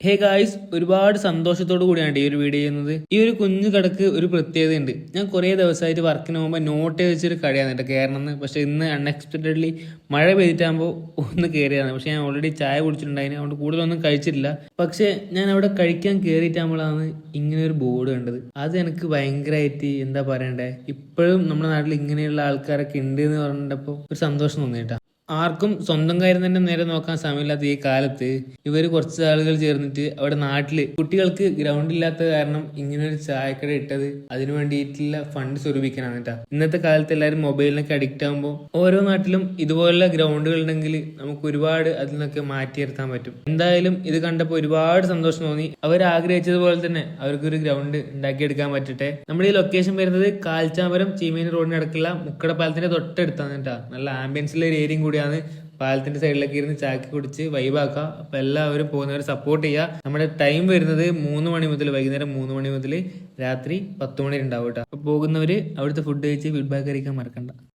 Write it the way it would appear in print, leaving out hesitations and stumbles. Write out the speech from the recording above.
Hey guys, ഒരുപാട് സന്തോഷത്തോടു കൂടിയാണ് ഈ ഒരു വീഡിയോ ചെയ്യുന്നത്. ഈ ഒരു കുഞ്ഞു കടക്ക് ഒരു പ്രത്യേകതയുണ്ട്. ഞാൻ കുറേ ദിവസമായിട്ട് വർക്കിന് പോകുമ്പോൾ നോട്ട് വെച്ചൊരു കടയാണ് കേട്ടോ കയറണമെന്ന്. പക്ഷെ ഇന്ന് അൺഎക്സ്പെക്റ്റഡ്ലി മഴ പെയ്തിട്ടാകുമ്പോൾ ഒന്ന് കയറിയതാണ്. പക്ഷെ ഞാൻ ഓൾറെഡി ചായ കുടിച്ചിട്ടുണ്ടായിരുന്നു, അതുകൊണ്ട് കൂടുതലൊന്നും കഴിച്ചിട്ടില്ല. പക്ഷെ ഞാൻ അവിടെ കഴിക്കാൻ കയറിയിട്ടാകുമ്പോഴാണ് ഇങ്ങനെ ഒരു ബോർഡ് കണ്ടത്. അത് എനിക്ക് ഭയങ്കരമായിട്ട് എന്താ പറയണ്ടേ, ഇപ്പോഴും നമ്മുടെ നാട്ടിൽ ഇങ്ങനെയുള്ള ആൾക്കാരൊക്കെ ഉണ്ട് എന്ന് പറഞ്ഞപ്പോൾ ഒരു സന്തോഷം തോന്നിയിട്ടാ. ആർക്കും സ്വന്തം കാര്യം തന്നെ നേരെ നോക്കാൻ സമയമില്ലാത്ത ഈ കാലത്ത് ഇവർ കുറച്ച് ആളുകൾ ചേർന്നിട്ട് അവിടെ നാട്ടില് കുട്ടികൾക്ക് ഗ്രൗണ്ട് ഇല്ലാത്ത കാരണം ഇങ്ങനെ ഒരു ചായക്കട ഇട്ടത് അതിനു വേണ്ടിയിട്ടുള്ള ഫണ്ട് സ്വരൂപിക്കാനാണ് കേട്ടോ. ഇന്നത്തെ കാലത്ത് എല്ലാവരും മൊബൈലിനൊക്കെ അഡിക്റ്റ് ആകുമ്പോൾ ഓരോ നാട്ടിലും ഇതുപോലുള്ള ഗ്രൗണ്ടുകൾ ഉണ്ടെങ്കിൽ നമുക്ക് ഒരുപാട് അതിൽ നിന്നൊക്കെ മാറ്റിയെടുത്താൻ പറ്റും. എന്തായാലും ഇത് കണ്ടപ്പോൾ ഒരുപാട് സന്തോഷം തോന്നി. അവർ ആഗ്രഹിച്ചതുപോലെ തന്നെ അവർക്കൊരു ഗ്രൗണ്ട് ഉണ്ടാക്കിയെടുക്കാൻ പറ്റട്ടെ. നമ്മുടെ ഈ ലൊക്കേഷൻ വരുന്നത് കാൽച്ചാമരം ചീമേനി റോഡിന് അടുക്കുള്ള മുക്കട പാലത്തിന്റെ തൊട്ടടുത്താണ് കേട്ടോ. നല്ല ആംബിയൻസിലെ ഒരു ഏരിയയും കൂടിയാണ്. പാലത്തിന്റെ സൈഡിലൊക്കെ ഇരുന്ന് ചാക്കി കുടിച്ച് വൈബാക്കുക. അപ്പൊ എല്ലാവരും പോകുന്നവർ സപ്പോർട്ട് ചെയ്യുക. നമ്മുടെ ടൈം വരുന്നത് 3 മണി മുതൽ വൈകുന്നേരം 3 മണി മുതൽ രാത്രി 10 മണി ഉണ്ടാവും കേട്ടോ. അപ്പൊ പോകുന്നവര് അവിടുത്തെ ഫുഡ് കഴിച്ച് ഫീഡ്ബാക്ക് അറിയിക്കാൻ മറക്കണ്ട.